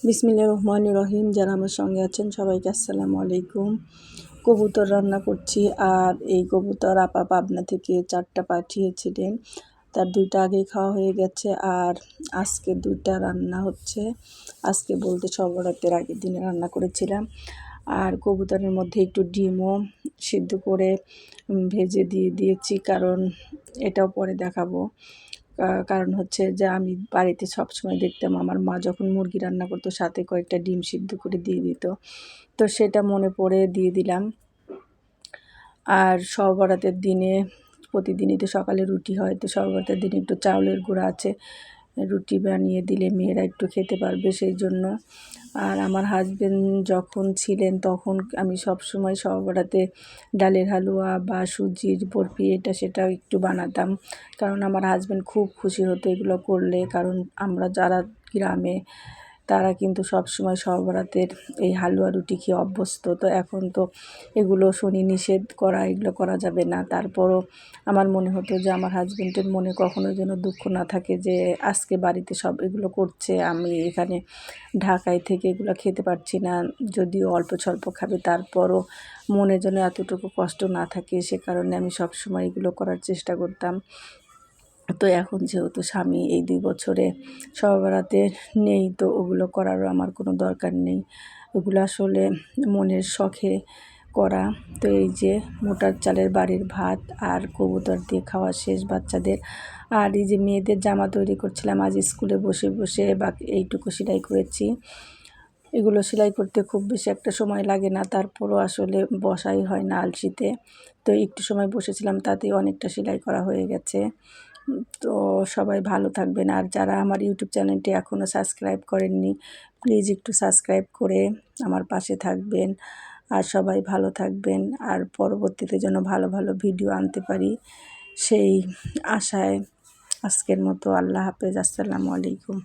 বিসমিল্লাহির রহমানির রহিম। যারা আমার সঙ্গে আছেন সবাইকে আসসালামু আলাইকুম। কবুতর রান্না করছি, আর এই কবুতর আপা পাবনা থেকে 4টা পাঠিয়েছিলেন। তার 2টা আগেই খাওয়া হয়ে গেছে, আর আজকে 2টা রান্না হচ্ছে। আজকে বলতে সব বরাতের আগের দিনে রান্না করেছিলাম। আর কবুতরের মধ্যে একটু ডিমও সিদ্ধ করে ভেজে দিয়েছি, কারণ এটাও পরে দেখাবো। কারণ হচ্ছে যে আমি বাড়িতে সবসময় দেখতাম আমার মা যখন মুরগি রান্না করতো সাথে কয়েকটা ডিম সিদ্ধ করে দিয়ে দিত, তো সেটা মনে পড়ে দিয়ে দিলাম। আর সব বরাতের দিনে প্রতিদিনই তো সকালে রুটি হয়, তো সব বরাতের দিনে একটু চাউলের গুঁড়া আছে, রুটি বানিয়ে দিলে মেয়েরা একটু খেতে পারবে, সেই জন্য। আর আমার হাজবেন্ড যখন ছিলেন তখন আমি সবসময় সব বরাতে ডালের হালুয়া বা সুজির বরফি এটা সেটা একটু বানাতাম, কারণ আমার হাজবেন্ড খুব খুশি হতো এগুলো করলে। কারণ আমরা যারা গ্রামে তারা কিন্তু সবসময় সব বরাতের এই হালুয়া রুটি খেয়ে অভ্যস্ত। তো এখন তো এগুলো শনি নিষেধ করা, এগুলো করা যাবে না। তারপরও আমার মনে হতো যে আমার হাজবেন্ডের মনে কখনো যেন দুঃখ না থাকে যে আজকে বাড়িতে সব এগুলো করছে, আমি এখানে ঢাকায় থেকে এগুলো খেতে পারছি না। যদিও অল্প স্বল্প খাবে, তারপরও মনে যেন এতটুকু কষ্ট না থাকে, সে কারণে আমি সবসময় এগুলো করার চেষ্টা করতাম। তো এখন যেহেতু স্বামী এই 2 বছরে সব বরাতে নেই, তো ওগুলো করারও আমার কোনো দরকার নেই। ওগুলো আসলে মনের শখে করা। তো এই যে মোটার চালের বাড়ির ভাত আর কবুতর দিয়ে খাওয়া শেষ বাচ্চাদের। আর এই যে মেয়েদের জামা তৈরি করছিলাম, আজ স্কুলে বসে বসে বাকি এইটুকু সেলাই করেছি। এগুলো সেলাই করতে খুব বেশি একটা সময় লাগে না, তারপরও আসলে বসাই হয় না আলসিতে। তো একটু সময় বসেছিলাম, তাতেই অনেকটা সেলাই করা হয়ে গেছে। তো সবাই ভালো থাকবেন, আর যারা আমার ইউটিউব চ্যানেলটি এখনও সাবস্ক্রাইব করেননি প্লিজ একটু সাবস্ক্রাইব করে আমার পাশে থাকবেন। আর সবাই ভালো থাকবেন, আর পরবর্তীতে যেন ভালো ভালো ভিডিও আনতে পারি সেই আশায় আজকের মতো আল্লাহ হাফেজ, আসসালামু আলাইকুম।